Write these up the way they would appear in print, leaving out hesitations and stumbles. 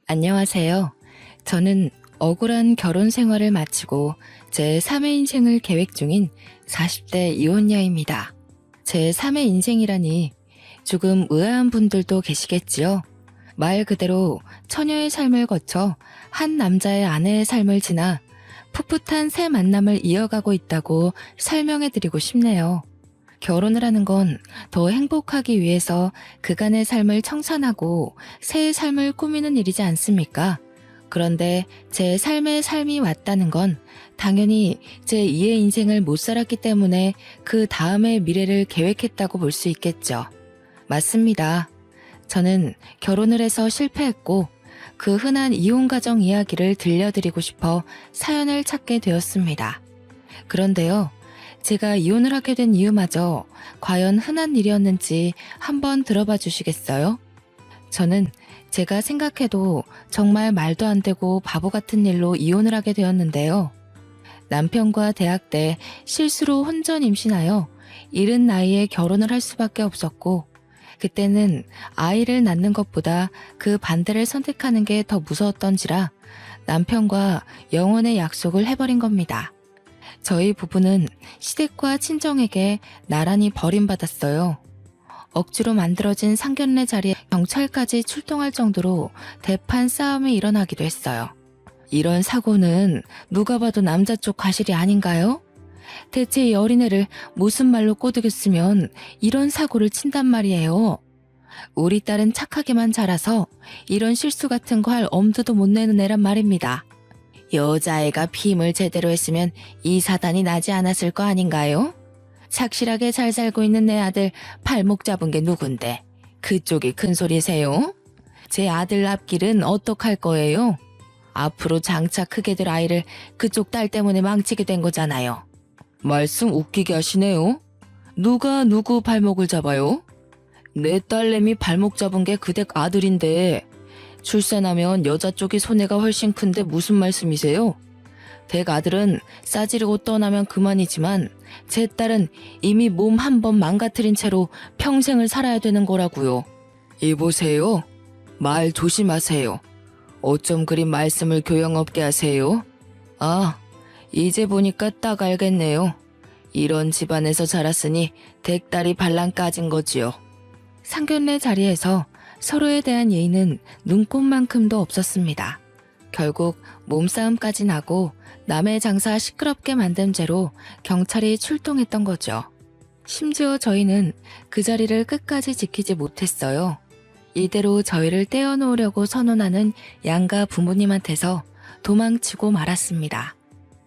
안녕하세요. 저는 억울한 결혼 생활을 마치고 제 3의 인생을 계획 중인 40대 이혼녀입니다. 제 3의 인생이라니 조금 의아한 분들도 계시겠지요. 말 그대로 처녀의 삶을 거쳐 한 남자의 아내의 삶을 지나 풋풋한 새 만남을 이어가고 있다고 설명해 드리고 싶네요. 결혼을 하는 건 더 행복하기 위해서 그간의 삶을 청산하고 새의 삶을 꾸미는 일이지 않습니까? 그런데 제 삶의 삶이 왔다는 건 당연히 제 2의 인생을 못 살았기 때문에 그 다음의 미래를 계획했다고 볼 수 있겠죠. 맞습니다. 저는 결혼을 해서 실패했고 그 흔한 이혼 가정 이야기를 들려드리고 싶어 사연을 찾게 되었습니다. 그런데요. 제가 이혼을 하게 된 이유마저 과연 흔한 일이었는지 한번 들어봐 주시겠어요? 저는 제가 생각해도 정말 말도 안 되고 바보 같은 일로 이혼을 하게 되었는데요. 남편과 대학 때 실수로 혼전 임신하여 이른 나이에 결혼을 할 수밖에 없었고, 그때는 아이를 낳는 것보다 그 반대를 선택하는 게 더 무서웠던지라 남편과 영원의 약속을 해버린 겁니다. 저희 부부는 시댁과 친정에게 나란히 버림받았어요. 억지로 만들어진 상견례 자리에 경찰까지 출동할 정도로 대판 싸움이 일어나기도 했어요. 이런 사고는 누가 봐도 남자 쪽 과실이 아닌가요? 대체 이 어린애를 무슨 말로 꼬드겼으면 이런 사고를 친단 말이에요. 우리 딸은 착하게만 자라서 이런 실수 같은 거 할 엄두도 못 내는 애란 말입니다. 여자애가 피임을 제대로 했으면 이 사단이 나지 않았을 거 아닌가요? 착실하게 잘 살고 있는 내 아들 발목 잡은 게 누군데 그쪽이 큰 소리세요? 제 아들 앞길은 어떡할 거예요? 앞으로 장차 크게 될 아이를 그쪽 딸 때문에 망치게 된 거잖아요. 말씀 웃기게 하시네요. 누가 누구 발목을 잡아요? 내 딸내미 발목 잡은 게 그댁 아들인데 출산하면 여자 쪽이 손해가 훨씬 큰데 무슨 말씀이세요? 댁 아들은 싸지르고 떠나면 그만이지만 제 딸은 이미 몸 한 번 망가뜨린 채로 평생을 살아야 되는 거라고요. 이보세요. 말 조심하세요. 어쩜 그리 말씀을 교양 없게 하세요? 아, 이제 보니까 딱 알겠네요. 이런 집안에서 자랐으니 댁 딸이 발랑 까진 거지요. 상견례 자리에서 서로에 대한 예의는 눈꼽만큼도 없었습니다. 결국 몸싸움까지 나고 남의 장사 시끄럽게 만든 죄로 경찰이 출동했던 거죠. 심지어 저희는 그 자리를 끝까지 지키지 못했어요. 이대로 저희를 떼어놓으려고 선언하는 양가 부모님한테서 도망치고 말았습니다.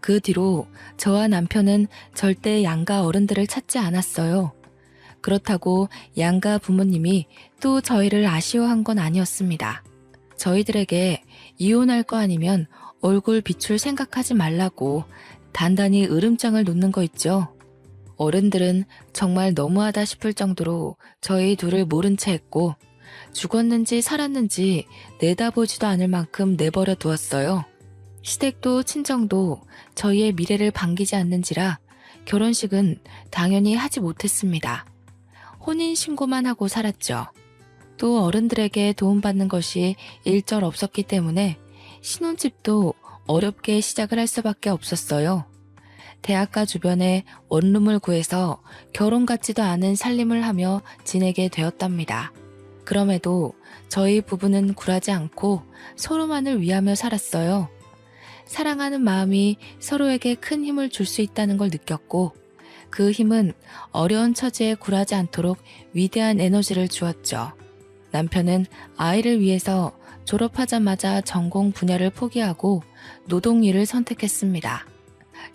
그 뒤로 저와 남편은 절대 양가 어른들을 찾지 않았어요. 그렇다고 양가 부모님이 또 저희를 아쉬워한 건 아니었습니다. 저희들에게 이혼할 거 아니면 얼굴 비출 생각하지 말라고 단단히 으름장을 놓는 거 있죠. 어른들은 정말 너무하다 싶을 정도로 저희 둘을 모른 채 했고 죽었는지 살았는지 내다보지도 않을 만큼 내버려 두었어요. 시댁도 친정도 저희의 미래를 반기지 않는지라 결혼식은 당연히 하지 못했습니다. 혼인신고만 하고 살았죠. 또 어른들에게 도움받는 것이 일절 없었기 때문에 신혼집도 어렵게 시작을 할 수밖에 없었어요. 대학가 주변에 원룸을 구해서 결혼 같지도 않은 살림을 하며 지내게 되었답니다. 그럼에도 저희 부부는 굴하지 않고 서로만을 위하며 살았어요. 사랑하는 마음이 서로에게 큰 힘을 줄 수 있다는 걸 느꼈고 그 힘은 어려운 처지에 굴하지 않도록 위대한 에너지를 주었죠. 남편은 아이를 위해서 졸업하자마자 전공 분야를 포기하고 노동일을 선택했습니다.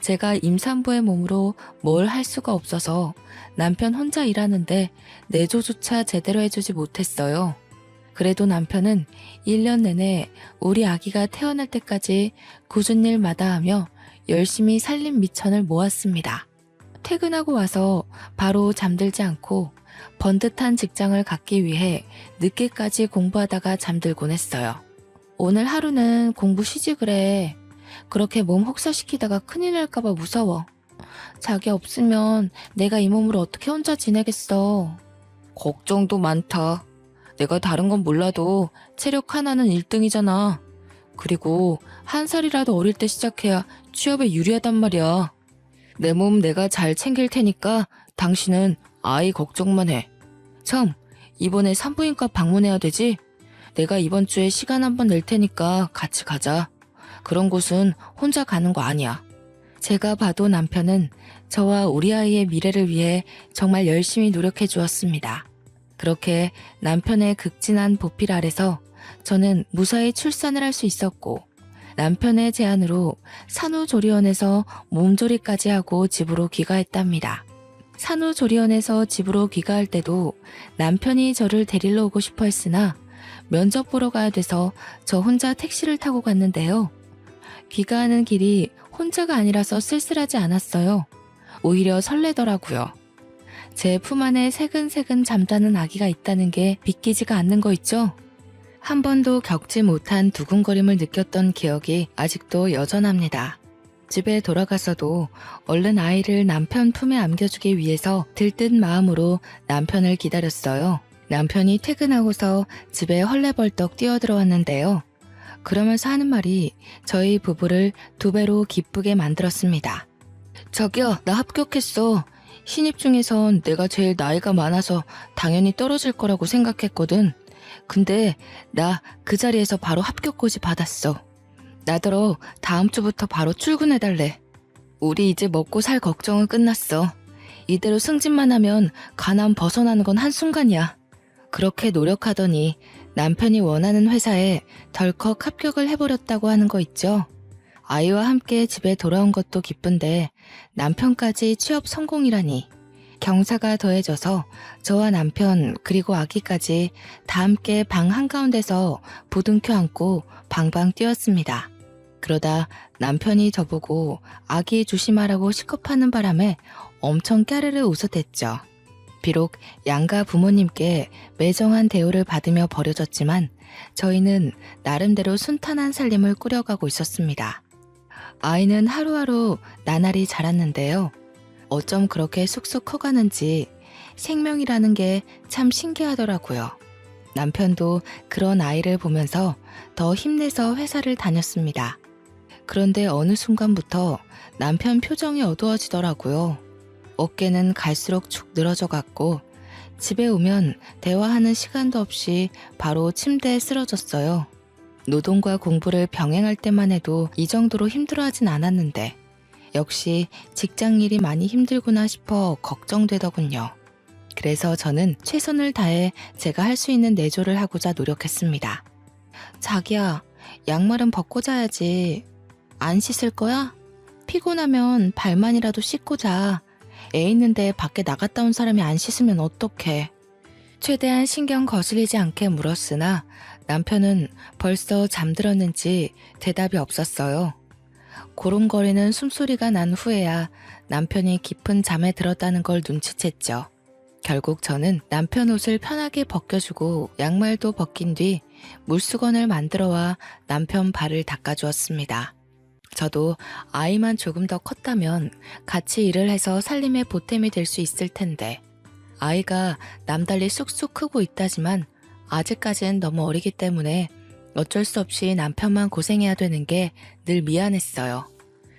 제가 임산부의 몸으로 뭘 할 수가 없어서 남편 혼자 일하는데 내조조차 제대로 해주지 못했어요. 그래도 남편은 1년 내내 우리 아기가 태어날 때까지 굳은 일 마다하며 열심히 살림 미천을 모았습니다. 퇴근하고 와서 바로 잠들지 않고 번듯한 직장을 갖기 위해 늦게까지 공부하다가 잠들곤 했어요. 오늘 하루는 공부 쉬지 그래. 그렇게 몸 혹사시키다가 큰일 날까봐 무서워. 자기 없으면 내가 이 몸으로 어떻게 혼자 지내겠어. 걱정도 많다. 내가 다른 건 몰라도 체력 하나는 1등이잖아. 그리고 한 살이라도 어릴 때 시작해야 취업에 유리하단 말이야. 내 몸 내가 잘 챙길 테니까 당신은 아이 걱정만 해. 참, 이번에 산부인과 방문해야 되지? 내가 이번 주에 시간 한번 낼 테니까 같이 가자. 그런 곳은 혼자 가는 거 아니야. 제가 봐도 남편은 저와 우리 아이의 미래를 위해 정말 열심히 노력해 주었습니다. 그렇게 남편의 극진한 보필 아래서 저는 무사히 출산을 할 수 있었고, 남편의 제안으로 산후조리원에서 몸조리까지 하고 집으로 귀가했답니다. 산후조리원에서 집으로 귀가할 때도 남편이 저를 데리러 오고 싶어 했으나 면접 보러 가야 돼서 저 혼자 택시를 타고 갔는데요. 귀가하는 길이 혼자가 아니라서 쓸쓸하지 않았어요. 오히려 설레더라고요. 제 품 안에 새근새근 잠자는 아기가 있다는 게 믿기지가 않는 거 있죠? 한 번도 겪지 못한 두근거림을 느꼈던 기억이 아직도 여전합니다. 집에 돌아가서도 얼른 아이를 남편 품에 안겨주기 위해서 들뜬 마음으로 남편을 기다렸어요. 남편이 퇴근하고서 집에 헐레벌떡 뛰어들어왔는데요. 그러면서 하는 말이 저희 부부를 2배로 기쁘게 만들었습니다. 저기요, 나 합격했어. 신입 중에선 내가 제일 나이가 많아서 당연히 떨어질 거라고 생각했거든. 근데 나 그 자리에서 바로 합격고지 받았어. 나더러 다음 주부터 바로 출근해달래. 우리 이제 먹고 살 걱정은 끝났어. 이대로 승진만 하면 가난 벗어나는 건 한순간이야. 그렇게 노력하더니 남편이 원하는 회사에 덜컥 합격을 해버렸다고 하는 거 있죠. 아이와 함께 집에 돌아온 것도 기쁜데 남편까지 취업 성공이라니. 경사가 더해져서 저와 남편 그리고 아기까지 다 함께 방 한가운데서 부둥켜 안고 방방 뛰었습니다. 그러다 남편이 저보고 아기 조심하라고 시겁하는 바람에 엄청 까르르 웃어댔죠. 비록 양가 부모님께 매정한 대우를 받으며 버려졌지만 저희는 나름대로 순탄한 살림을 꾸려가고 있었습니다. 아이는 하루하루 나날이 자랐는데요. 어쩜 그렇게 쑥쑥 커가는지 생명이라는 게 참 신기하더라고요. 남편도 그런 아이를 보면서 더 힘내서 회사를 다녔습니다. 그런데 어느 순간부터 남편 표정이 어두워지더라고요. 어깨는 갈수록 축 늘어져 갔고 집에 오면 대화하는 시간도 없이 바로 침대에 쓰러졌어요. 노동과 공부를 병행할 때만 해도 이 정도로 힘들어하진 않았는데 역시 직장 일이 많이 힘들구나 싶어 걱정되더군요. 그래서 저는 최선을 다해 제가 할 수 있는 내조를 하고자 노력했습니다. 자기야, 양말은 벗고 자야지. 안 씻을 거야? 피곤하면 발만이라도 씻고 자. 애 있는데 밖에 나갔다 온 사람이 안 씻으면 어떡해. 최대한 신경 거슬리지 않게 물었으나 남편은 벌써 잠들었는지 대답이 없었어요. 고름거리는 숨소리가 난 후에야 남편이 깊은 잠에 들었다는 걸 눈치챘죠. 결국 저는 남편 옷을 편하게 벗겨주고 양말도 벗긴 뒤 물수건을 만들어와 남편 발을 닦아주었습니다. 저도 아이만 조금 더 컸다면 같이 일을 해서 살림의 보탬이 될 수 있을 텐데 아이가 남달리 쑥쑥 크고 있다지만 아직까지는 너무 어리기 때문에 어쩔 수 없이 남편만 고생해야 되는 게 늘 미안했어요.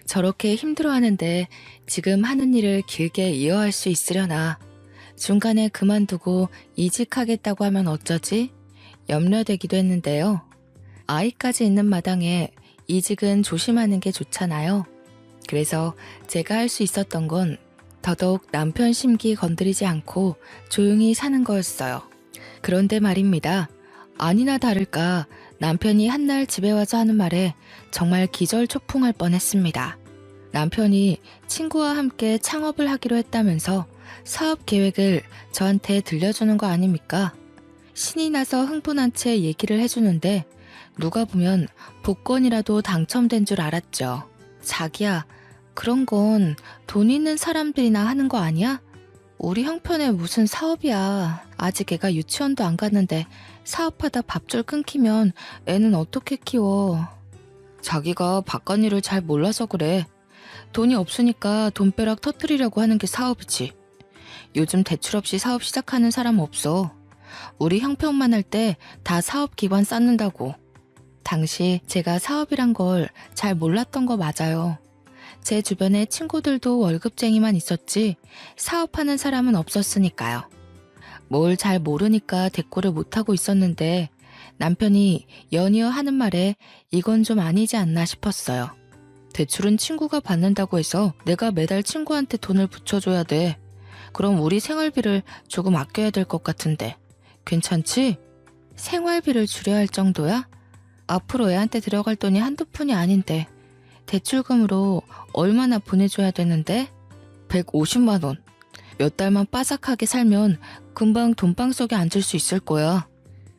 저렇게 힘들어하는데 지금 하는 일을 길게 이어할 수 있으려나. 중간에 그만두고 이직하겠다고 하면 어쩌지? 염려되기도 했는데요. 아이까지 있는 마당에 이직은 조심하는 게 좋잖아요. 그래서 제가 할 수 있었던 건 더더욱 남편 심기 건드리지 않고 조용히 사는 거였어요. 그런데 말입니다. 아니나 다를까 남편이 한날 집에 와서 하는 말에 정말 기절초풍할 뻔했습니다. 남편이 친구와 함께 창업을 하기로 했다면서 사업 계획을 저한테 들려주는 거 아닙니까? 신이 나서 흥분한 채 얘기를 해주는데 누가 보면 복권이라도 당첨된 줄 알았죠. 자기야, 그런 건 돈 있는 사람들이나 하는 거 아니야? 우리 형편에 무슨 사업이야. 아직 애가 유치원도 안 갔는데 사업하다 밥줄 끊기면 애는 어떻게 키워. 자기가 바깥 일을 잘 몰라서 그래. 돈이 없으니까 돈벼락 터뜨리려고 하는 게 사업이지. 요즘 대출 없이 사업 시작하는 사람 없어. 우리 형편만 할 때 다 사업 기반 쌓는다고. 당시 제가 사업이란 걸 잘 몰랐던 거 맞아요. 제 주변에 친구들도 월급쟁이만 있었지 사업하는 사람은 없었으니까요. 뭘 잘 모르니까 대꾸를 못하고 있었는데 남편이 연이어 하는 말에 이건 좀 아니지 않나 싶었어요. 대출은 친구가 받는다고 해서 내가 매달 친구한테 돈을 붙여줘야 돼. 그럼 우리 생활비를 조금 아껴야 될 것 같은데 괜찮지? 생활비를 줄여야 할 정도야? 앞으로 애한테 들어갈 돈이 한두 푼이 아닌데 대출금으로 얼마나 보내줘야 되는데? 150만 원. 몇 달만 빠삭하게 살면 금방 돈방 속에 앉을 수 있을 거야.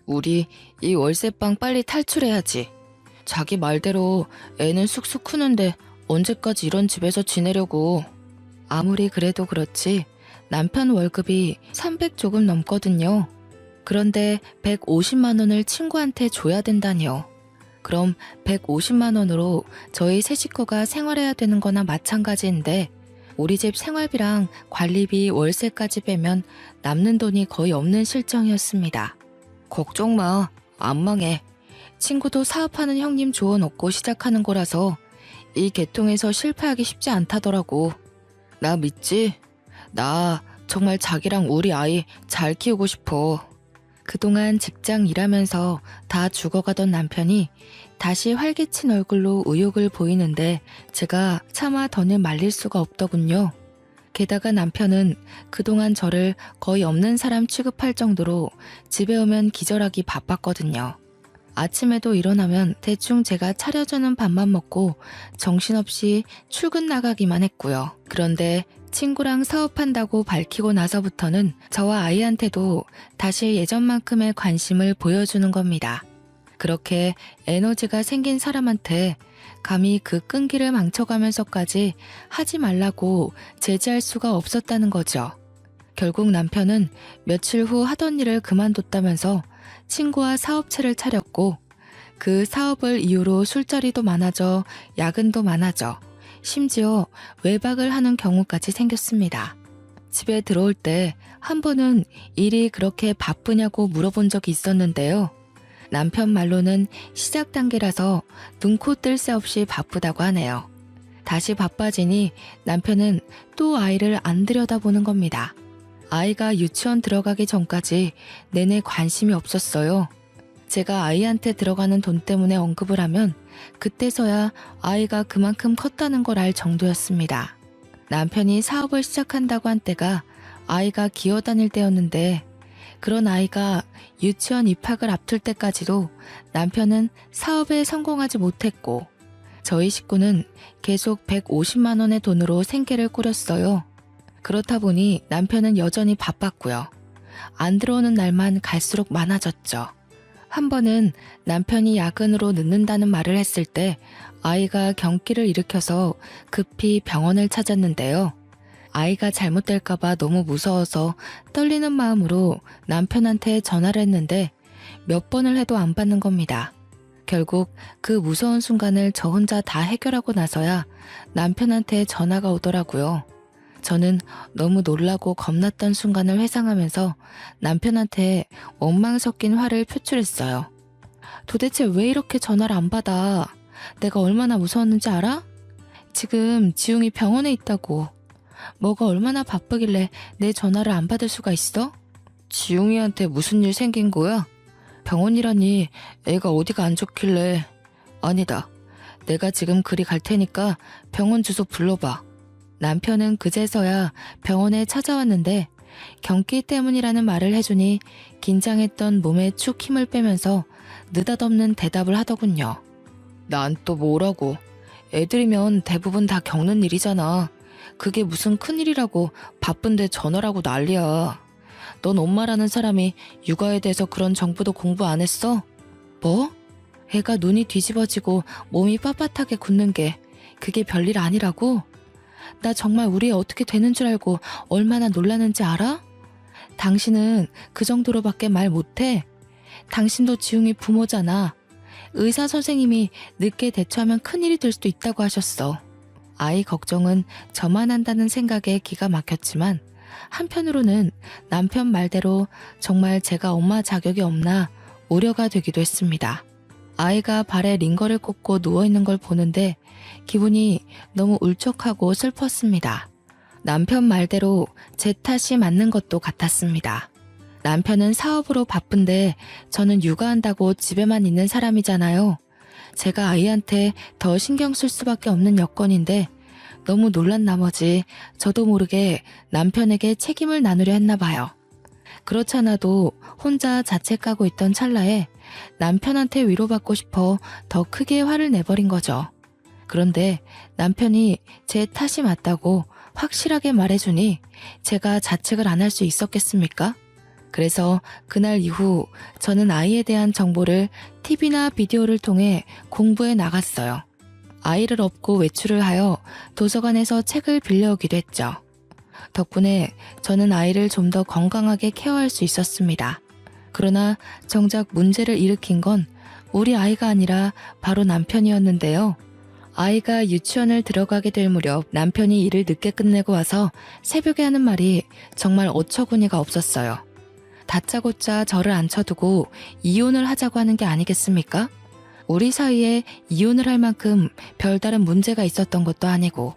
우리 이 월세방 빨리 탈출해야지. 자기 말대로 애는 쑥쑥 크는데 언제까지 이런 집에서 지내려고. 아무리 그래도 그렇지 남편 월급이 300 조금 넘거든요. 그런데 150만 원을 친구한테 줘야 된다니요. 그럼 150만 원으로 저희 세 식구가 생활해야 되는 거나 마찬가지인데 우리 집 생활비랑 관리비 월세까지 빼면 남는 돈이 거의 없는 실정이었습니다. 걱정 마. 안 망해. 친구도 사업하는 형님 조언 얻고 시작하는 거라서 이 계통에서 실패하기 쉽지 않다더라고. 나 믿지? 나 정말 자기랑 우리 아이 잘 키우고 싶어. 그동안 직장 일하면서 다 죽어가던 남편이 다시 활기친 얼굴로 의욕을 보이는데 제가 차마 더는 말릴 수가 없더군요. 게다가 남편은 그동안 저를 거의 없는 사람 취급할 정도로 집에 오면 기절하기 바빴거든요. 아침에도 일어나면 대충 제가 차려주는 밥만 먹고 정신없이 출근 나가기만 했고요. 그런데 친구랑 사업한다고 밝히고 나서부터는 저와 아이한테도 다시 예전만큼의 관심을 보여주는 겁니다. 그렇게 에너지가 생긴 사람한테 감히 그 끈기를 망쳐가면서까지 하지 말라고 제지할 수가 없었다는 거죠. 결국 남편은 며칠 후 하던 일을 그만뒀다면서 친구와 사업체를 차렸고 그 사업을 이유로 술자리도 많아져 야근도 많아져 심지어 외박을 하는 경우까지 생겼습니다. 집에 들어올 때 한 번은 일이 그렇게 바쁘냐고 물어본 적이 있었는데요. 남편 말로는 시작 단계라서 눈코 뜰 새 없이 바쁘다고 하네요. 다시 바빠지니 남편은 또 아이를 안 들여다보는 겁니다. 아이가 유치원 들어가기 전까지 내내 관심이 없었어요. 제가 아이한테 들어가는 돈 때문에 언급을 하면 그때서야 아이가 그만큼 컸다는 걸 알 정도였습니다. 남편이 사업을 시작한다고 한 때가 아이가 기어다닐 때였는데 그런 아이가 유치원 입학을 앞둘 때까지도 남편은 사업에 성공하지 못했고 저희 식구는 계속 150만 원의 돈으로 생계를 꾸렸어요. 그렇다 보니 남편은 여전히 바빴고요. 안 들어오는 날만 갈수록 많아졌죠. 한 번은 남편이 야근으로 늦는다는 말을 했을 때 아이가 경기를 일으켜서 급히 병원을 찾았는데요. 아이가 잘못될까봐 너무 무서워서 떨리는 마음으로 남편한테 전화를 했는데 몇 번을 해도 안 받는 겁니다. 결국 그 무서운 순간을 저 혼자 다 해결하고 나서야 남편한테 전화가 오더라고요. 저는 너무 놀라고 겁났던 순간을 회상하면서 남편한테 원망 섞인 화를 표출했어요. 도대체 왜 이렇게 전화를 안 받아? 내가 얼마나 무서웠는지 알아? 지금 지웅이 병원에 있다고. 뭐가 얼마나 바쁘길래 내 전화를 안 받을 수가 있어? 지웅이한테 무슨 일 생긴 거야? 병원이라니 애가 어디가 안 좋길래. 아니다. 내가 지금 그리 갈 테니까 병원 주소 불러봐. 남편은 그제서야 병원에 찾아왔는데 경기 때문이라는 말을 해주니 긴장했던 몸에 축 힘을 빼면서 느닷없는 대답을 하더군요. 난 또 뭐라고. 애들이면 대부분 다 겪는 일이잖아. 그게 무슨 큰일이라고 바쁜데 전화라고 난리야. 넌 엄마라는 사람이 육아에 대해서 그런 정보도 공부 안 했어? 뭐? 애가 눈이 뒤집어지고 몸이 빳빳하게 굳는 게 그게 별일 아니라고? 나 정말 우리 애 어떻게 되는 줄 알고 얼마나 놀라는지 알아? 당신은 그 정도로밖에 말 못해. 당신도 지웅이 부모잖아. 의사 선생님이 늦게 대처하면 큰일이 될 수도 있다고 하셨어. 아이 걱정은 저만 한다는 생각에 기가 막혔지만 한편으로는 남편 말대로 정말 제가 엄마 자격이 없나 우려가 되기도 했습니다. 아이가 발에 링거를 꽂고 누워있는 걸 보는데 기분이 너무 울적하고 슬펐습니다. 남편 말대로 제 탓이 맞는 것도 같았습니다. 남편은 사업으로 바쁜데 저는 육아한다고 집에만 있는 사람이잖아요. 제가 아이한테 더 신경 쓸 수밖에 없는 여건인데 너무 놀란 나머지 저도 모르게 남편에게 책임을 나누려 했나 봐요. 그렇잖아도 혼자 자책하고 있던 찰나에 남편한테 위로받고 싶어 더 크게 화를 내버린 거죠. 그런데 남편이 제 탓이 맞다고 확실하게 말해주니 제가 자책을 안 할 수 있었겠습니까? 그래서 그날 이후 저는 아이에 대한 정보를 TV나 비디오를 통해 공부해 나갔어요. 아이를 업고 외출을 하여 도서관에서 책을 빌려오기도 했죠. 덕분에 저는 아이를 좀 더 건강하게 케어할 수 있었습니다. 그러나 정작 문제를 일으킨 건 우리 아이가 아니라 바로 남편이었는데요. 아이가 유치원을 들어가게 될 무렵 남편이 일을 늦게 끝내고 와서 새벽에 하는 말이 정말 어처구니가 없었어요. 다짜고짜 저를 앉혀두고 이혼을 하자고 하는 게 아니겠습니까? 우리 사이에 이혼을 할 만큼 별다른 문제가 있었던 것도 아니고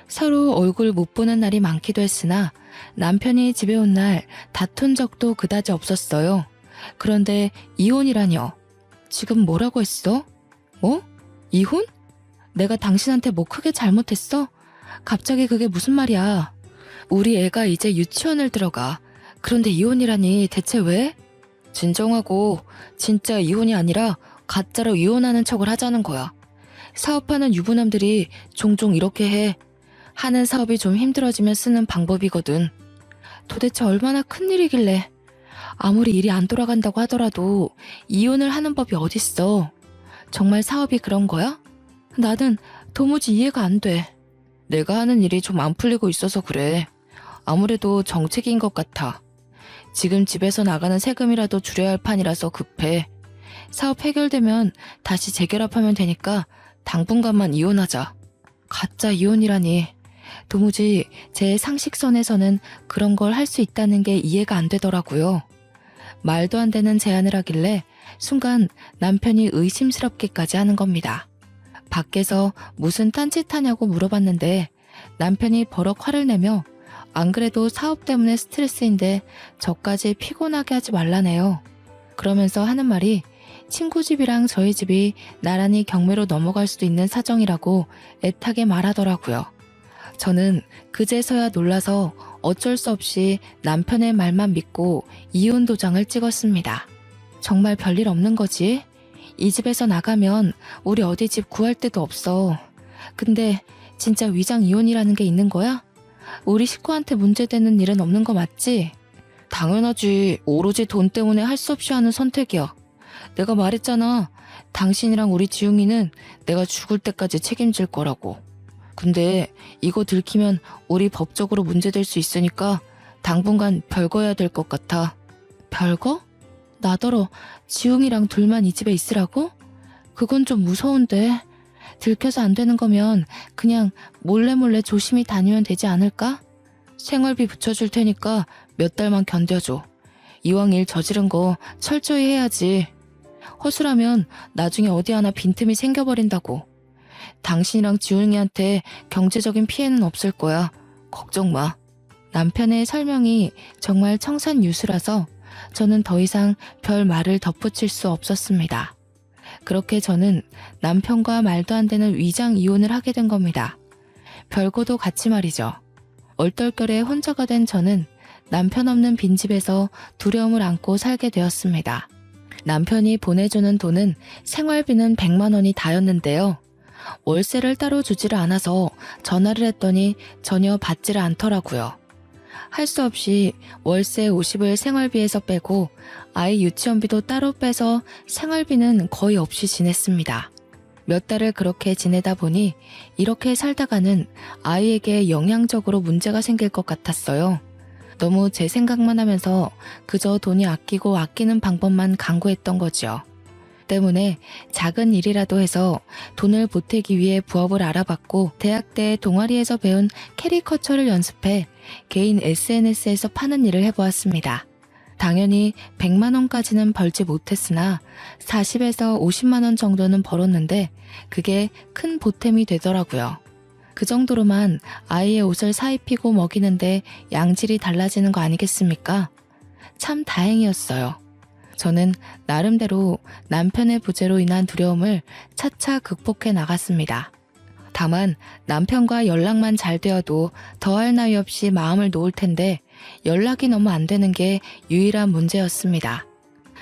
서로 얼굴 못 보는 날이 많기도 했으나 남편이 집에 온 날 다툰 적도 그다지 없었어요. 그런데 이혼이라뇨. 지금 뭐라고 했어? 뭐? 이혼? 내가 당신한테 뭐 크게 잘못했어? 갑자기 그게 무슨 말이야? 우리 애가 이제 유치원을 들어가. 그런데 이혼이라니 대체 왜? 진정하고 진짜 이혼이 아니라 가짜로 이혼하는 척을 하자는 거야. 사업하는 유부남들이 종종 이렇게 해. 하는 사업이 좀 힘들어지면 쓰는 방법이거든. 도대체 얼마나 큰일이길래. 아무리 일이 안 돌아간다고 하더라도 이혼을 하는 법이 어딨어. 정말 사업이 그런 거야? 나는 도무지 이해가 안 돼. 내가 하는 일이 좀 안 풀리고 있어서 그래. 아무래도 정책인 것 같아. 지금 집에서 나가는 세금이라도 줄여야 할 판이라서 급해. 사업 해결되면 다시 재결합하면 되니까 당분간만 이혼하자. 가짜 이혼이라니. 도무지 제 상식선에서는 그런 걸 할 수 있다는 게 이해가 안 되더라고요. 말도 안 되는 제안을 하길래 순간 남편이 의심스럽기까지 하는 겁니다. 밖에서 무슨 딴짓하냐고 물어봤는데 남편이 버럭 화를 내며 안 그래도 사업 때문에 스트레스인데 저까지 피곤하게 하지 말라네요. 그러면서 하는 말이 친구 집이랑 저희 집이 나란히 경매로 넘어갈 수도 있는 사정이라고 애타게 말하더라고요. 저는 그제서야 놀라서 어쩔 수 없이 남편의 말만 믿고 이혼 도장을 찍었습니다. 정말 별일 없는 거지? 이 집에서 나가면 우리 어디 집 구할 데도 없어. 근데 진짜 위장 이혼이라는 게 있는 거야? 우리 식구한테 문제되는 일은 없는 거 맞지? 당연하지. 오로지 돈 때문에 할 수 없이 하는 선택이야. 내가 말했잖아. 당신이랑 우리 지웅이는 내가 죽을 때까지 책임질 거라고. 근데 이거 들키면 우리 법적으로 문제될 수 있으니까 당분간 별거해야 될 것 같아. 별거? 나더러 지웅이랑 둘만 이 집에 있으라고? 그건 좀 무서운데. 들켜서 안 되는 거면 그냥 몰래 조심히 다니면 되지 않을까? 생활비 붙여줄 테니까 몇 달만 견뎌줘. 이왕 일 저지른 거 철저히 해야지. 허술하면 나중에 어디 하나 빈틈이 생겨버린다고. 당신이랑 지훈이한테 경제적인 피해는 없을 거야. 걱정 마. 남편의 설명이 정말 청산유수라서 저는 더 이상 별 말을 덧붙일 수 없었습니다. 그렇게 저는 남편과 말도 안 되는 위장 이혼을 하게 된 겁니다. 별거도 같이 말이죠. 얼떨결에 혼자가 된 저는 남편 없는 빈집에서 두려움을 안고 살게 되었습니다. 남편이 보내주는 돈은 생활비는 100만 원이 다였는데요. 월세를 따로 주지를 않아서 전화를 했더니 전혀 받지를 않더라고요. 할 수 없이 월세 50을 생활비에서 빼고 아이 유치원비도 따로 빼서 생활비는 거의 없이 지냈습니다. 몇 달을 그렇게 지내다 보니 이렇게 살다가는 아이에게 영양적으로 문제가 생길 것 같았어요. 너무 제 생각만 하면서 그저 돈이 아끼고 아끼는 방법만 강구했던 거죠. 때문에 작은 일이라도 해서 돈을 보태기 위해 부업을 알아봤고 대학 때 동아리에서 배운 캐리커처를 연습해 개인 SNS에서 파는 일을 해보았습니다. 당연히 100만 원까지는 벌지 못했으나 40에서 50만 원 정도는 벌었는데 그게 큰 보탬이 되더라고요. 그 정도로만 아이의 옷을 사입히고 먹이는데 양질이 달라지는 거 아니겠습니까? 참 다행이었어요. 저는 나름대로 남편의 부재로 인한 두려움을 차차 극복해 나갔습니다. 다만 남편과 연락만 잘 되어도 더할 나위 없이 마음을 놓을 텐데 연락이 너무 안 되는 게 유일한 문제였습니다.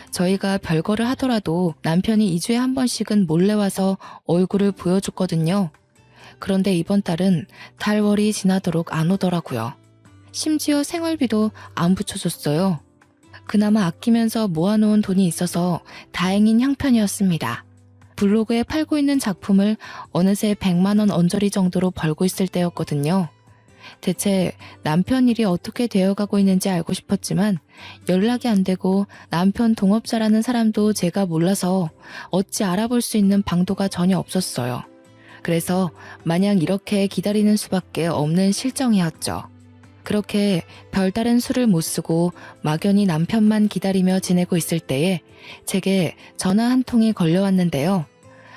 저희가 별거를 하더라도 남편이 2주에 한 번씩은 몰래 와서 얼굴을 보여줬거든요. 그런데 이번 달은 달월이 지나도록 안 오더라고요. 심지어 생활비도 안 붙여줬어요. 그나마 아끼면서 모아놓은 돈이 있어서 다행인 형편이었습니다. 블로그에 팔고 있는 작품을 어느새 100만 원 언저리 정도로 벌고 있을 때였거든요. 대체 남편 일이 어떻게 되어가고 있는지 알고 싶었지만 연락이 안 되고 남편 동업자라는 사람도 제가 몰라서 어찌 알아볼 수 있는 방도가 전혀 없었어요. 그래서 마냥 이렇게 기다리는 수밖에 없는 실정이었죠. 그렇게 별다른 수를 못 쓰고 막연히 남편만 기다리며 지내고 있을 때에 제게 전화 한 통이 걸려왔는데요.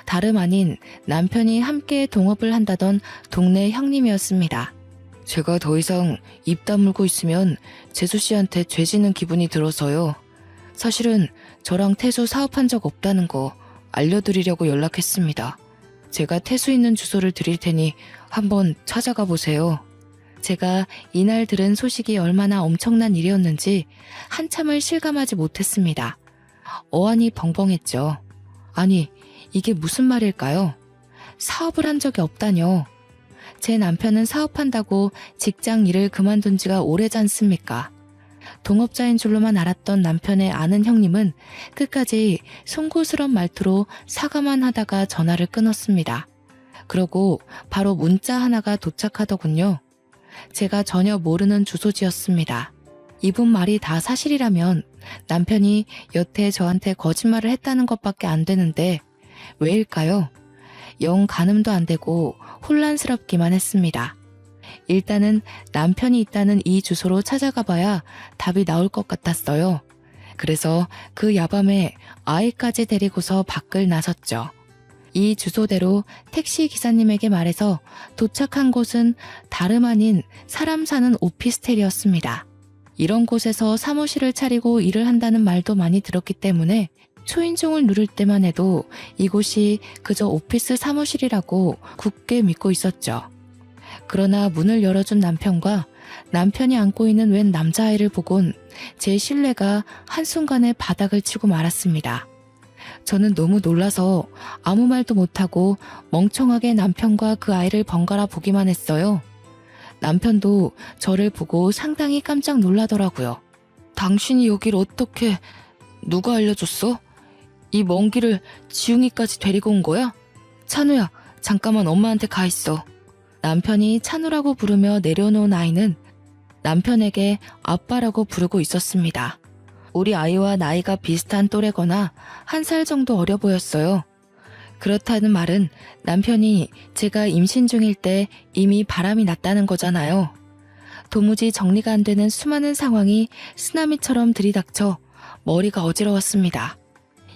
다름 아닌 남편이 함께 동업을 한다던 동네 형님이었습니다. 제가 더 이상 입 다물고 있으면 재수 씨한테 죄지는 기분이 들어서요. 사실은 저랑 태수 사업한 적 없다는 거 알려드리려고 연락했습니다. 제가 태수 있는 주소를 드릴 테니 한번 찾아가 보세요. 제가 이날 들은 소식이 얼마나 엄청난 일이었는지 한참을 실감하지 못했습니다. 어안이 벙벙했죠. 아니, 이게 무슨 말일까요? 사업을 한 적이 없다뇨. 제 남편은 사업한다고 직장 일을 그만둔 지가 오래지 않습니까? 동업자인 줄로만 알았던 남편의 아는 형님은 끝까지 송구스런 말투로 사과만 하다가 전화를 끊었습니다. 그러고 바로 문자 하나가 도착하더군요. 제가 전혀 모르는 주소지였습니다. 이분 말이 다 사실이라면 남편이 여태 저한테 거짓말을 했다는 것밖에 안 되는데 왜일까요? 영 가늠도 안 되고 혼란스럽기만 했습니다. 일단은 남편이 있다는 이 주소로 찾아가 봐야 답이 나올 것 같았어요. 그래서 그 야밤에 아이까지 데리고서 밖을 나섰죠. 이 주소대로 택시 기사님에게 말해서 도착한 곳은 다름 아닌 사람 사는 오피스텔이었습니다. 이런 곳에서 사무실을 차리고 일을 한다는 말도 많이 들었기 때문에 초인종을 누를 때만 해도 이곳이 그저 오피스 사무실이라고 굳게 믿고 있었죠. 그러나 문을 열어준 남편과 남편이 안고 있는 웬 남자아이를 보곤 제 신뢰가 한순간에 바닥을 치고 말았습니다. 저는 너무 놀라서 아무 말도 못하고 멍청하게 남편과 그 아이를 번갈아 보기만 했어요. 남편도 저를 보고 상당히 깜짝 놀라더라고요. 당신이 여길 어떻게... 누가 알려줬어? 이 먼 길을 지웅이까지 데리고 온 거야? 찬우야, 잠깐만 엄마한테 가 있어. 남편이 찬우라고 부르며 내려놓은 아이는 남편에게 아빠라고 부르고 있었습니다. 우리 아이와 나이가 비슷한 또래거나 1살 정도 어려 보였어요. 그렇다는 말은 남편이 제가 임신 중일 때 이미 바람이 났다는 거잖아요. 도무지 정리가 안 되는 수많은 상황이 쓰나미처럼 들이닥쳐 머리가 어지러웠습니다.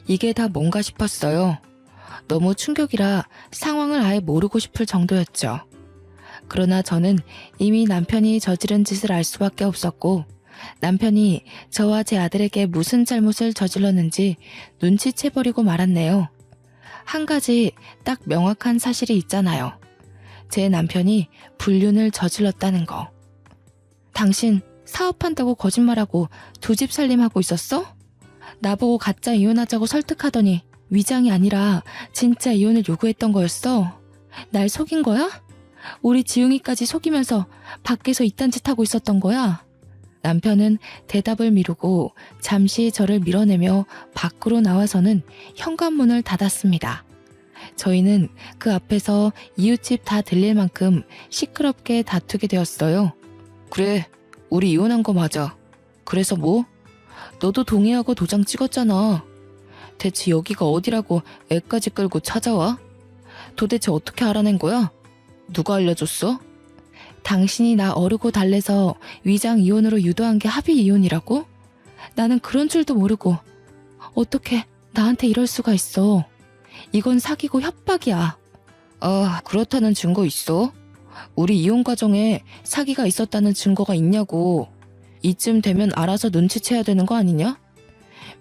이게 다 뭔가 싶었어요. 너무 충격이라 상황을 아예 모르고 싶을 정도였죠. 그러나 저는 이미 남편이 저지른 짓을 알 수밖에 없었고 남편이 저와 제 아들에게 무슨 잘못을 저질렀는지 눈치채버리고 말았네요. 한 가지 딱 명확한 사실이 있잖아요. 제 남편이 불륜을 저질렀다는 거. 당신 사업한다고 거짓말하고 두 집 살림하고 있었어? 나보고 가짜 이혼하자고 설득하더니 위장이 아니라 진짜 이혼을 요구했던 거였어? 날 속인 거야? 우리 지웅이까지 속이면서 밖에서 이딴 짓 하고 있었던 거야? 남편은 대답을 미루고 잠시 저를 밀어내며 밖으로 나와서는 현관문을 닫았습니다. 저희는 그 앞에서 이웃집 다 들릴 만큼 시끄럽게 다투게 되었어요. 그래, 우리 이혼한 거 맞아. 그래서 뭐? 너도 동의하고 도장 찍었잖아. 대체 여기가 어디라고 애까지 끌고 찾아와? 도대체 어떻게 알아낸 거야? 누가 알려줬어? 당신이 나 어르고 달래서 위장 이혼으로 유도한 게 합의 이혼이라고? 나는 그런 줄도 모르고 어떻게 나한테 이럴 수가 있어. 이건 사기고 협박이야. 아, 그렇다는 증거 있어? 우리 이혼 과정에 사기가 있었다는 증거가 있냐고. 이쯤 되면 알아서 눈치채야 되는 거 아니냐?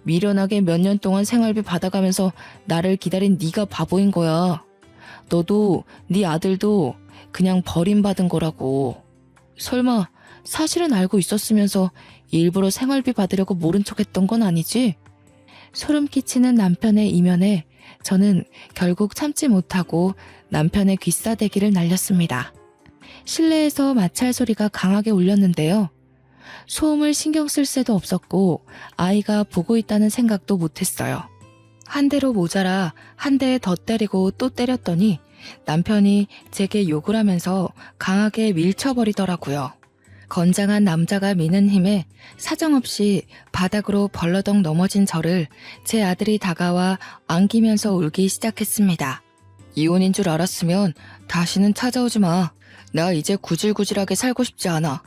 미련하게 몇 년 동안 생활비 받아가면서 나를 기다린 네가 바보인 거야. 너도 네 아들도 그냥 버림받은 거라고. 설마 사실은 알고 있었으면서 일부러 생활비 받으려고 모른 척했던 건 아니지? 소름 끼치는 남편의 이면에 저는 결국 참지 못하고 남편의 귀싸대기를 날렸습니다. 실내에서 마찰 소리가 강하게 울렸는데요. 소음을 신경 쓸 새도 없었고 아이가 보고 있다는 생각도 못했어요. 한 대로 모자라 한 대 더 때리고 또 때렸더니 남편이 제게 욕을 하면서 강하게 밀쳐버리더라고요. 건장한 남자가 미는 힘에 사정없이 바닥으로 벌러덩 넘어진 저를 제 아들이 다가와 안기면서 울기 시작했습니다. 이혼인 줄 알았으면 다시는 찾아오지 마. 나 이제 구질구질하게 살고 싶지 않아.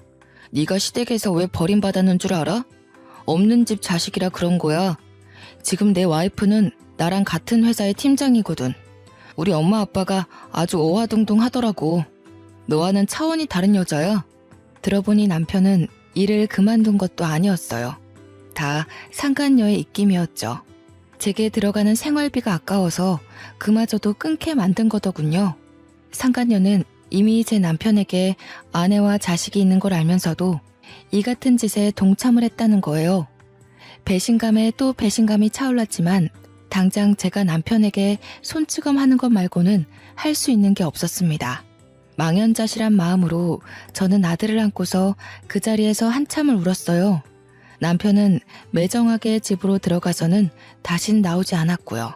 네가 시댁에서 왜 버림받았는 줄 알아? 없는 집 자식이라 그런 거야. 지금 내 와이프는 나랑 같은 회사의 팀장이거든. 우리 엄마 아빠가 아주 오화동동 하더라고. 너와는 차원이 다른 여자야. 들어보니 남편은 일을 그만둔 것도 아니었어요. 다 상간녀의 입김이었죠. 제게 들어가는 생활비가 아까워서 그마저도 끊게 만든 거더군요. 상간녀는 이미 제 남편에게 아내와 자식이 있는 걸 알면서도 이 같은 짓에 동참을 했다는 거예요. 배신감에 또 배신감이 차올랐지만 당장 제가 남편에게 손찌검하는 것 말고는 할 수 있는 게 없었습니다. 망연자실한 마음으로 저는 아들을 안고서 그 자리에서 한참을 울었어요. 남편은 매정하게 집으로 들어가서는 다신 나오지 않았고요.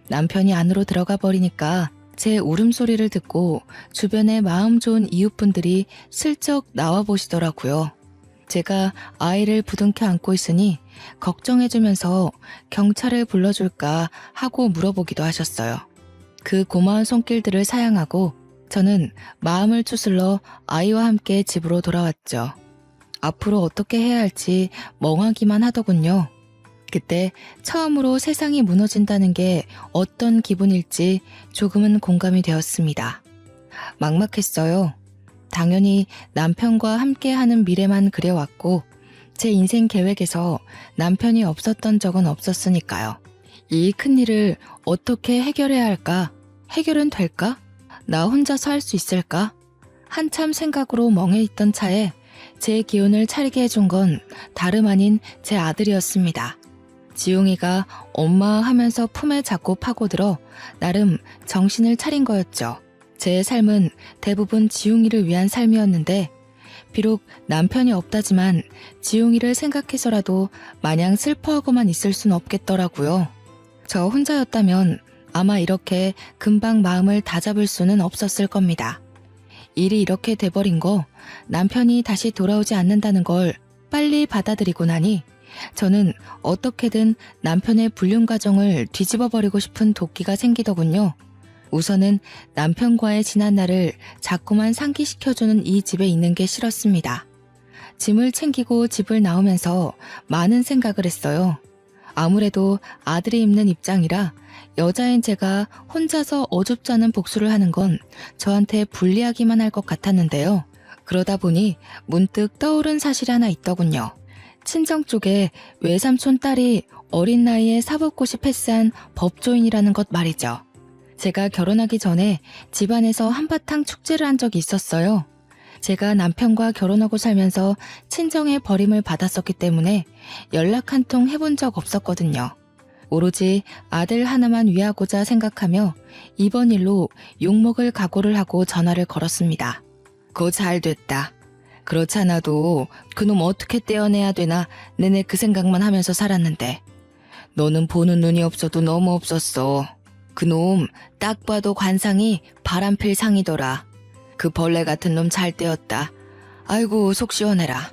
남편이 안으로 들어가 버리니까 제 울음소리를 듣고 주변에 마음 좋은 이웃분들이 슬쩍 나와 보시더라고요. 제가 아이를 부둥켜 안고 있으니 걱정해주면서 경찰을 불러줄까 하고 물어보기도 하셨어요. 그 고마운 손길들을 사양하고 저는 마음을 추슬러 아이와 함께 집으로 돌아왔죠. 앞으로 어떻게 해야 할지 멍하기만 하더군요. 그때 처음으로 세상이 무너진다는 게 어떤 기분일지 조금은 공감이 되었습니다. 막막했어요. 당연히 남편과 함께하는 미래만 그려왔고 제 인생 계획에서 남편이 없었던 적은 없었으니까요. 이 큰일을 어떻게 해결해야 할까? 해결은 될까? 나 혼자서 할 수 있을까? 한참 생각으로 멍해 있던 차에 제 기운을 차리게 해준 건 다름 아닌 제 아들이었습니다. 지용이가 엄마 하면서 품에 잡고 파고들어 나름 정신을 차린 거였죠. 제 삶은 대부분 지용이를 위한 삶이었는데 비록 남편이 없다지만 지용이를 생각해서라도 마냥 슬퍼하고만 있을 순 없겠더라고요. 저 혼자였다면 아마 이렇게 금방 마음을 다잡을 수는 없었을 겁니다. 일이 이렇게 돼버린 거 남편이 다시 돌아오지 않는다는 걸 빨리 받아들이고 나니 저는 어떻게든 남편의 불륜 가정을 뒤집어버리고 싶은 도끼가 생기더군요. 우선은 남편과의 지난 날을 자꾸만 상기시켜주는 이 집에 있는 게 싫었습니다. 짐을 챙기고 집을 나오면서 많은 생각을 했어요. 아무래도 아들이 입는 입장이라 여자인 제가 혼자서 어줍지 않은 복수를 하는 건 저한테 불리하기만 할 것 같았는데요. 그러다 보니 문득 떠오른 사실이 하나 있더군요. 친정 쪽에 외삼촌 딸이 어린 나이에 사법고시 패스한 법조인이라는 것 말이죠. 제가 결혼하기 전에 집안에서 한바탕 축제를 한 적이 있었어요. 제가 남편과 결혼하고 살면서 친정의 버림을 받았었기 때문에 연락 한 통 해본 적 없었거든요. 오로지 아들 하나만 위하고자 생각하며 이번 일로 욕먹을 각오를 하고 전화를 걸었습니다. 고 잘 됐다. 그렇지 않아도 그놈 어떻게 떼어내야 되나 내내 그 생각만 하면서 살았는데 너는 보는 눈이 없어도 너무 없었어. 그놈 딱 봐도 관상이 바람필 상이더라. 그 벌레 같은 놈 잘 떼었다. 아이고 속 시원해라.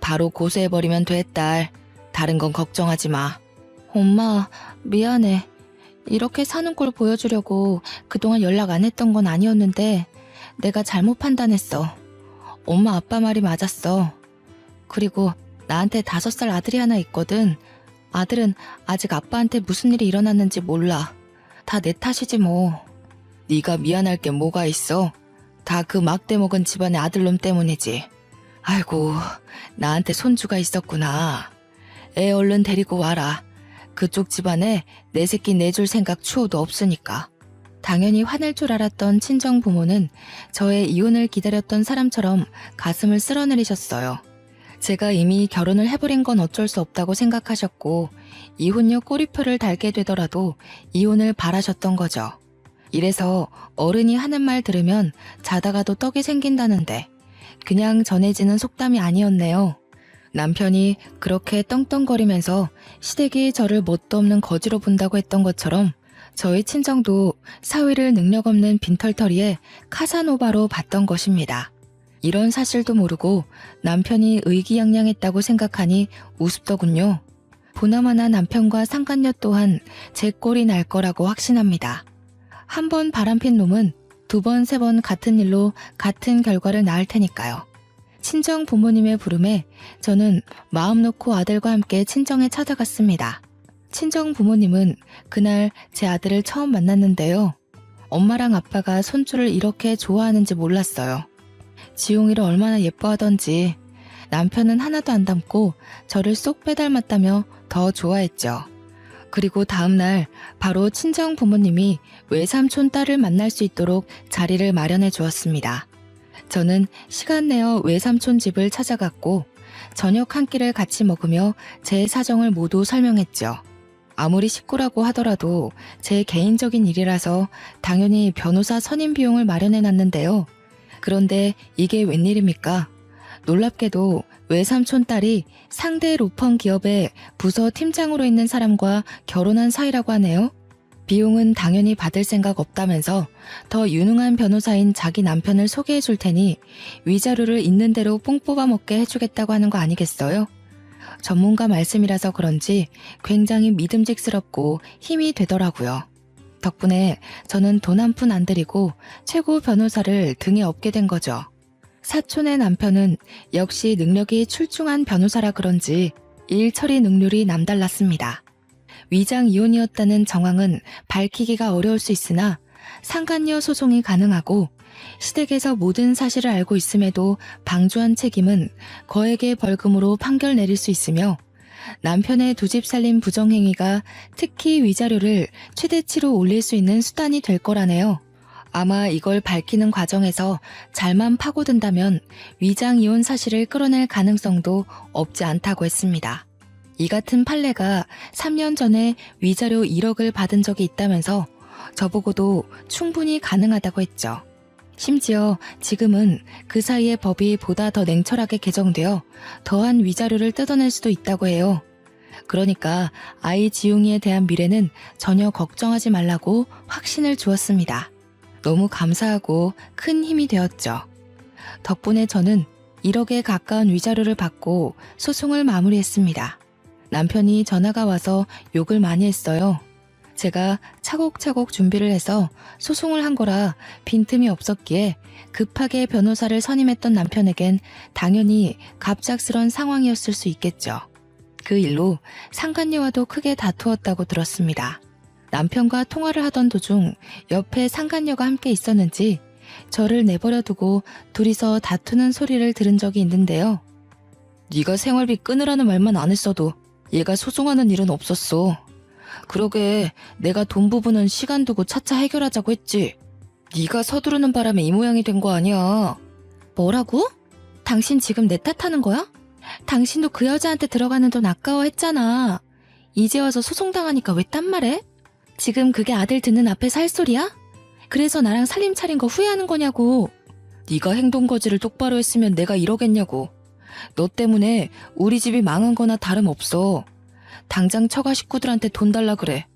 바로 고소해버리면 돼 딸. 다른 건 걱정하지 마. 엄마, 미안해. 이렇게 사는 걸 보여주려고 그동안 연락 안 했던 건 아니었는데 내가 잘못 판단했어. 엄마 아빠 말이 맞았어. 그리고 나한테 5살 아들이 하나 있거든. 아들은 아직 아빠한테 무슨 일이 일어났는지 몰라. 다 내 탓이지 뭐. 네가 미안할 게 뭐가 있어? 다 그 막대 먹은 집안의 아들놈 때문이지. 아이고, 나한테 손주가 있었구나. 애 얼른 데리고 와라. 그쪽 집안에 내 새끼 내줄 생각 추호도 없으니까. 당연히 화낼 줄 알았던 친정 부모는 저의 이혼을 기다렸던 사람처럼 가슴을 쓸어내리셨어요. 제가 이미 결혼을 해버린 건 어쩔 수 없다고 생각하셨고 이혼녀 꼬리표를 달게 되더라도 이혼을 바라셨던 거죠. 이래서 어른이 하는 말 들으면 자다가도 떡이 생긴다는데 그냥 전해지는 속담이 아니었네요. 남편이 그렇게 떵떵거리면서 시댁이 저를 뭣도 없는 거지로 본다고 했던 것처럼 저희 친정도 사위를 능력 없는 빈털터리에 카사노바로 봤던 것입니다. 이런 사실도 모르고 남편이 의기양양했다고 생각하니 우습더군요. 보나마나 남편과 상간녀 또한 제 꼴이 날 거라고 확신합니다. 한 번 바람핀 놈은 2번, 3번 같은 일로 같은 결과를 낳을 테니까요. 친정 부모님의 부름에 저는 마음 놓고 아들과 함께 친정에 찾아갔습니다. 친정 부모님은 그날 제 아들을 처음 만났는데요. 엄마랑 아빠가 손주를 이렇게 좋아하는지 몰랐어요. 지용이를 얼마나 예뻐하던지 남편은 하나도 안 닮고 저를 쏙 빼닮았다며 더 좋아했죠. 그리고 다음날 바로 친정 부모님이 외삼촌 딸을 만날 수 있도록 자리를 마련해 주었습니다. 저는 시간 내어 외삼촌 집을 찾아갔고 저녁 한 끼를 같이 먹으며 제 사정을 모두 설명했죠. 아무리 식구라고 하더라도 제 개인적인 일이라서 당연히 변호사 선임 비용을 마련해 놨는데요. 그런데 이게 웬일입니까? 놀랍게도 외삼촌 딸이 상대 로펌 기업의 부서 팀장으로 있는 사람과 결혼한 사이라고 하네요. 비용은 당연히 받을 생각 없다면서 더 유능한 변호사인 자기 남편을 소개해 줄 테니 위자료를 있는 대로 뽕 뽑아 먹게 해주겠다고 하는 거 아니겠어요? 전문가 말씀이라서 그런지 굉장히 믿음직스럽고 힘이 되더라고요. 덕분에 저는 돈 한 푼 안 들이고 최고 변호사를 등에 업게 된 거죠. 사촌의 남편은 역시 능력이 출중한 변호사라 그런지 일 처리 능률이 남달랐습니다. 위장 이혼이었다는 정황은 밝히기가 어려울 수 있으나 상간녀 소송이 가능하고 시댁에서 모든 사실을 알고 있음에도 방조한 책임은 거액의 벌금으로 판결 내릴 수 있으며 남편의 2집 살림 부정행위가 특히 위자료를 최대치로 올릴 수 있는 수단이 될 거라네요. 아마 이걸 밝히는 과정에서 잘만 파고든다면 위장 이혼 사실을 끌어낼 가능성도 없지 않다고 했습니다. 이 같은 판례가 3년 전에 위자료 1억을 받은 적이 있다면서 저보고도 충분히 가능하다고 했죠. 심지어 지금은 그 사이에 법이 보다 더 냉철하게 개정되어 더한 위자료를 뜯어낼 수도 있다고 해요. 그러니까 아이 지용이에 대한 미래는 전혀 걱정하지 말라고 확신을 주었습니다. 너무 감사하고 큰 힘이 되었죠. 덕분에 저는 1억에 가까운 위자료를 받고 소송을 마무리했습니다. 남편이 전화가 와서 욕을 많이 했어요. 제가 차곡차곡 준비를 해서 소송을 한 거라 빈틈이 없었기에 급하게 변호사를 선임했던 남편에겐 당연히 갑작스런 상황이었을 수 있겠죠. 그 일로 상간녀와도 크게 다투었다고 들었습니다. 남편과 통화를 하던 도중 옆에 상간녀가 함께 있었는지 저를 내버려 두고 둘이서 다투는 소리를 들은 적이 있는데요. 네가 생활비 끊으라는 말만 안 했어도 얘가 소송하는 일은 없었어. 그러게 내가 돈 부분은 시간 두고 차차 해결하자고 했지. 네가 서두르는 바람에 이 모양이 된 거 아니야. 뭐라고? 당신 지금 내 탓하는 거야? 당신도 그 여자한테 들어가는 돈 아까워했잖아. 이제 와서 소송당하니까 왜 딴 말해? 지금 그게 아들 듣는 앞에서 할 소리야? 그래서 나랑 살림 차린 거 후회하는 거냐고. 네가 행동 거지를 똑바로 했으면 내가 이러겠냐고. 너 때문에 우리 집이 망한 거나 다름없어. 당장 처가 식구들한테 돈 달라 그래.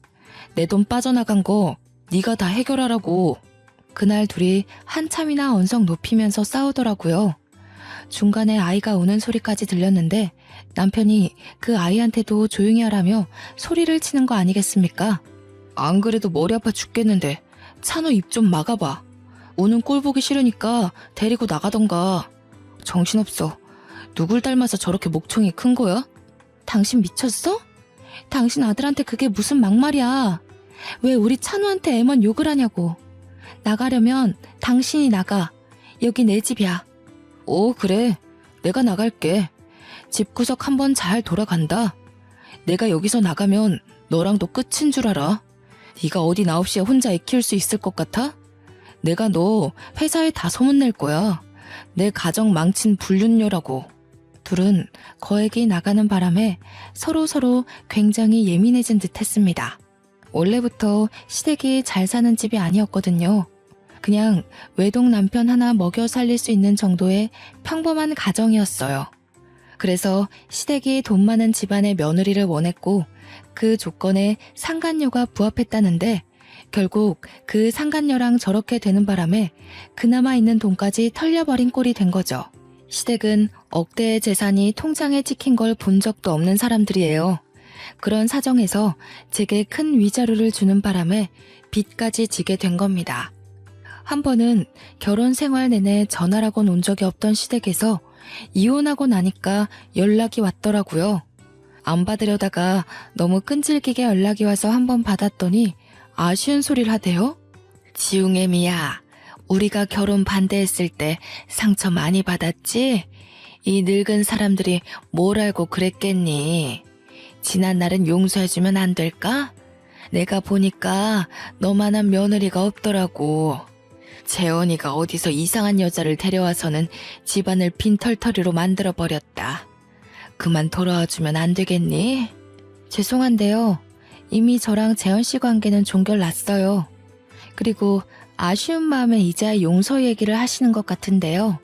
내 돈 빠져나간 거 네가 다 해결하라고. 그날 둘이 한참이나 언성 높이면서 싸우더라고요. 중간에 아이가 우는 소리까지 들렸는데 남편이 그 아이한테도 조용히 하라며 소리를 치는 거 아니겠습니까? 안 그래도 머리 아파 죽겠는데 찬우 입 좀 막아봐. 우는 꼴 보기 싫으니까 데리고 나가던가. 정신없어. 누굴 닮아서 저렇게 목청이 큰 거야? 당신 미쳤어? 당신 아들한테 그게 무슨 막말이야. 왜 우리 찬우한테 애먼 욕을 하냐고. 나가려면 당신이 나가. 여기 내 집이야. 오, 그래. 내가 나갈게. 집구석 한번 잘 돌아간다. 내가 여기서 나가면 너랑도 끝인 줄 알아. 네가 어디 나 없이 혼자 애 키울 수 있을 것 같아? 내가 너 회사에 다 소문낼 거야. 내 가정 망친 불륜녀라고. 둘은 거액이 나가는 바람에 서로 굉장히 예민해진 듯 했습니다. 원래부터 시댁이 잘 사는 집이 아니었거든요. 그냥 외동 남편 하나 먹여 살릴 수 있는 정도의 평범한 가정이었어요. 그래서 시댁이 돈 많은 집안의 며느리를 원했고 그 조건에 상간녀가 부합했다는데 결국 그 상간녀랑 저렇게 되는 바람에 그나마 있는 돈까지 털려버린 꼴이 된 거죠. 시댁은 억대의 재산이 통장에 찍힌 걸 본 적도 없는 사람들이에요. 그런 사정에서 제게 큰 위자료를 주는 바람에 빚까지 지게 된 겁니다. 한 번은 결혼 생활 내내 전화라고 논 적이 없던 시댁에서 이혼하고 나니까 연락이 왔더라고요. 안 받으려다가 너무 끈질기게 연락이 와서 한번 받았더니 아쉬운 소리를 하대요. 지웅애미야, 우리가 결혼 반대했을 때 상처 많이 받았지? 이 늙은 사람들이 뭘 알고 그랬겠니? 지난 날은 용서해주면 안 될까? 내가 보니까 너만한 며느리가 없더라고. 재원이가 어디서 이상한 여자를 데려와서는 집안을 빈털터리로 만들어버렸다. 그만 돌아와주면 안 되겠니? 죄송한데요. 이미 저랑 재원씨 관계는 종결났어요. 그리고 아쉬운 마음에 이제야 용서 얘기를 하시는 것 같은데요.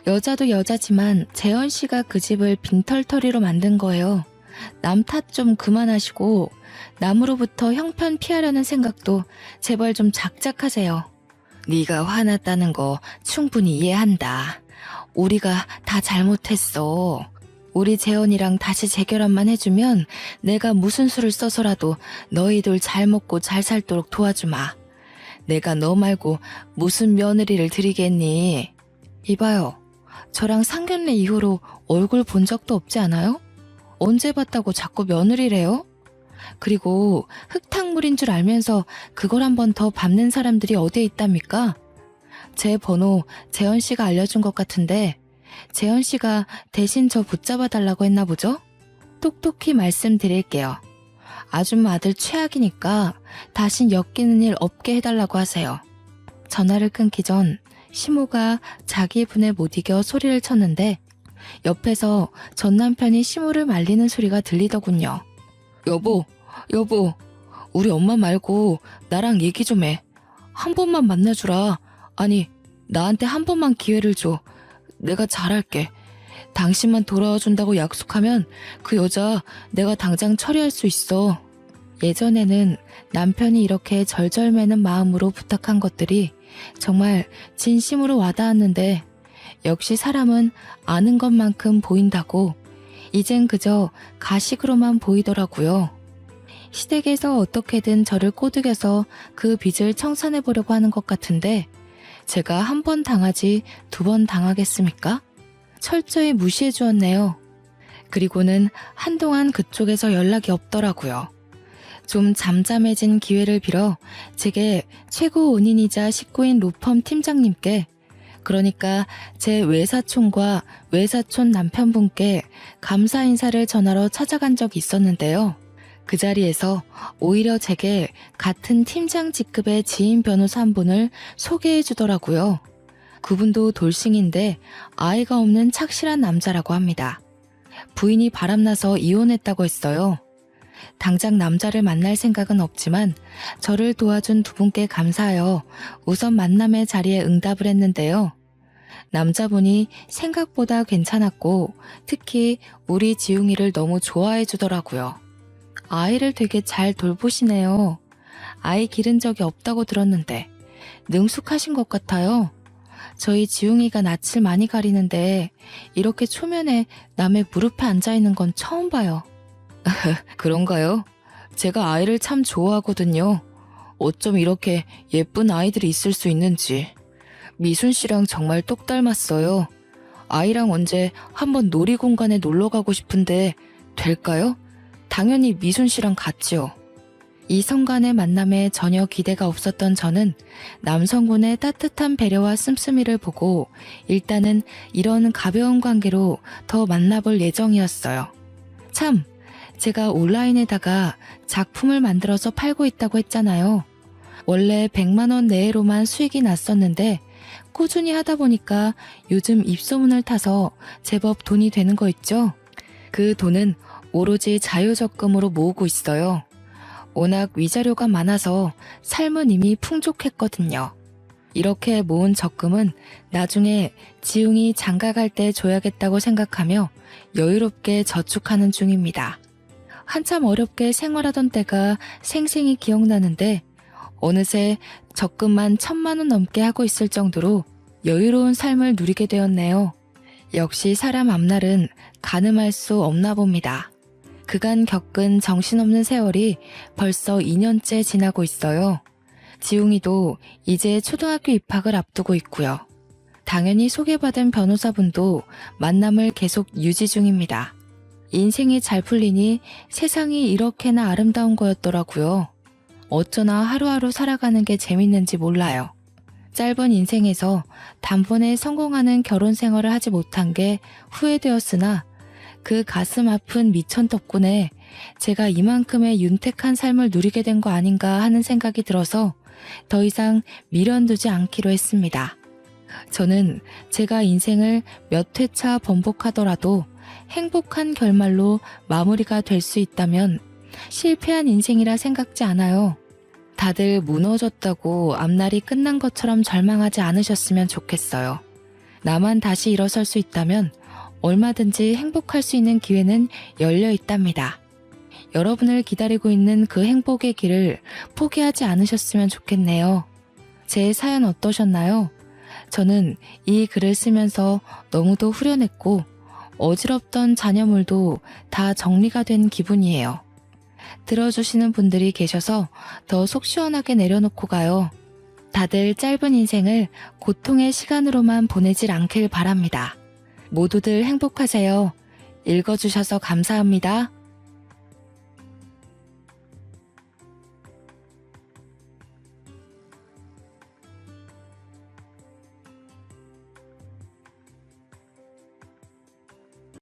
여자도 여자지만 재원씨가 그 집을 빈털터리로 만든 거예요. 남 탓 좀 그만하시고 남으로부터 형편 피하려는 생각도 제발 좀 작작하세요. 네가 화났다는 거 충분히 이해한다. 우리가 다 잘못했어. 우리 재원이랑 다시 재결합만 해주면 내가 무슨 수를 써서라도 너희들 잘 먹고 잘 살도록 도와주마. 내가 너 말고 무슨 며느리를 드리겠니? 이봐요. 저랑 상견례 이후로 얼굴 본 적도 없지 않아요? 언제 봤다고 자꾸 며느리래요? 그리고 흙탕물인 줄 알면서 그걸 한 번 더 밟는 사람들이 어디에 있답니까? 제 번호 재현씨가 알려준 것 같은데 재현씨가 대신 저 붙잡아 달라고 했나 보죠? 똑똑히 말씀드릴게요. 아줌마 아들 최악이니까 다신 엮이는 일 없게 해달라고 하세요. 전화를 끊기 전 시모가 자기 분에 못 이겨 소리를 쳤는데 옆에서 전 남편이 시모를 말리는 소리가 들리더군요. 여보, 우리 엄마 말고 나랑 얘기 좀 해. 한 번만 만나주라. 아니, 나한테 한 번만 기회를 줘. 내가 잘할게. 당신만 돌아와준다고 약속하면 그 여자 내가 당장 처리할 수 있어. 예전에는 남편이 이렇게 절절매는 마음으로 부탁한 것들이 정말 진심으로 와닿았는데 역시 사람은 아는 것만큼 보인다고 이젠 그저 가식으로만 보이더라고요. 시댁에서 어떻게든 저를 꼬드겨서 그 빚을 청산해보려고 하는 것 같은데 제가 한 번 당하지 두 번 당하겠습니까? 철저히 무시해 주었네요. 그리고는 한동안 그쪽에서 연락이 없더라고요. 좀 잠잠해진 기회를 빌어 제게 최고 은인이자 식구인 로펌 팀장님께 그러니까 제 외사촌과 외사촌 남편분께 감사 인사를 전하러 찾아간 적이 있었는데요. 그 자리에서 오히려 제게 같은 팀장 직급의 지인 변호사 한 분을 소개해 주더라고요. 그분도 돌싱인데 아이가 없는 착실한 남자라고 합니다. 부인이 바람나서 이혼했다고 했어요. 당장 남자를 만날 생각은 없지만 저를 도와준 두 분께 감사하여 우선 만남의 자리에 응답을 했는데요. 남자분이 생각보다 괜찮았고 특히 우리 지웅이를 너무 좋아해 주더라고요. 아이를 되게 잘 돌보시네요. 아이 기른 적이 없다고 들었는데 능숙하신 것 같아요. 저희 지웅이가 낯을 많이 가리는데 이렇게 초면에 남의 무릎에 앉아있는 건 처음 봐요. 그런가요? 제가 아이를 참 좋아하거든요. 어쩜 이렇게 예쁜 아이들이 있을 수 있는지. 미순 씨랑 정말 똑 닮았어요. 아이랑 언제 한번 놀이공간에 놀러 가고 싶은데 될까요? 당연히 미순 씨랑 같지요. 이성 간의 만남에 전혀 기대가 없었던 저는 남성분의 따뜻한 배려와 씀씀이를 보고 일단은 이런 가벼운 관계로 더 만나볼 예정이었어요. 참, 제가 온라인에다가 작품을 만들어서 팔고 있다고 했잖아요. 원래 100만 원 내외로만 수익이 났었는데 꾸준히 하다 보니까 요즘 입소문을 타서 제법 돈이 되는 거 있죠? 그 돈은 오로지 자유적금으로 모으고 있어요. 워낙 위자료가 많아서 삶은 이미 풍족했거든요. 이렇게 모은 적금은 나중에 지웅이 장가갈 때 줘야겠다고 생각하며 여유롭게 저축하는 중입니다. 한참 어렵게 생활하던 때가 생생히 기억나는데 어느새 적금만 1,000만 원 넘게 하고 있을 정도로 여유로운 삶을 누리게 되었네요. 역시 사람 앞날은 가늠할 수 없나 봅니다. 그간 겪은 정신없는 세월이 벌써 2년째 지나고 있어요. 지웅이도 이제 초등학교 입학을 앞두고 있고요. 당연히 소개받은 변호사분도 만남을 계속 유지 중입니다. 인생이 잘 풀리니 세상이 이렇게나 아름다운 거였더라고요. 어쩌나 하루하루 살아가는 게 재밌는지 몰라요. 짧은 인생에서 단번에 성공하는 결혼 생활을 하지 못한 게 후회되었으나 그 가슴 아픈 미천 덕분에 제가 이만큼의 윤택한 삶을 누리게 된 거 아닌가 하는 생각이 들어서 더 이상 미련두지 않기로 했습니다. 저는 제가 인생을 몇 회차 번복하더라도 행복한 결말로 마무리가 될 수 있다면 실패한 인생이라 생각지 않아요. 다들 무너졌다고 앞날이 끝난 것처럼 절망하지 않으셨으면 좋겠어요. 나만 다시 일어설 수 있다면 얼마든지 행복할 수 있는 기회는 열려 있답니다. 여러분을 기다리고 있는 그 행복의 길을 포기하지 않으셨으면 좋겠네요. 제 사연 어떠셨나요? 저는 이 글을 쓰면서 너무도 후련했고 어지럽던 잔여물도 다 정리가 된 기분이에요. 들어주시는 분들이 계셔서 더 속 시원하게 내려놓고 가요. 다들 짧은 인생을 고통의 시간으로만 보내질 않길 바랍니다. 모두들 행복하세요. 읽어주셔서 감사합니다.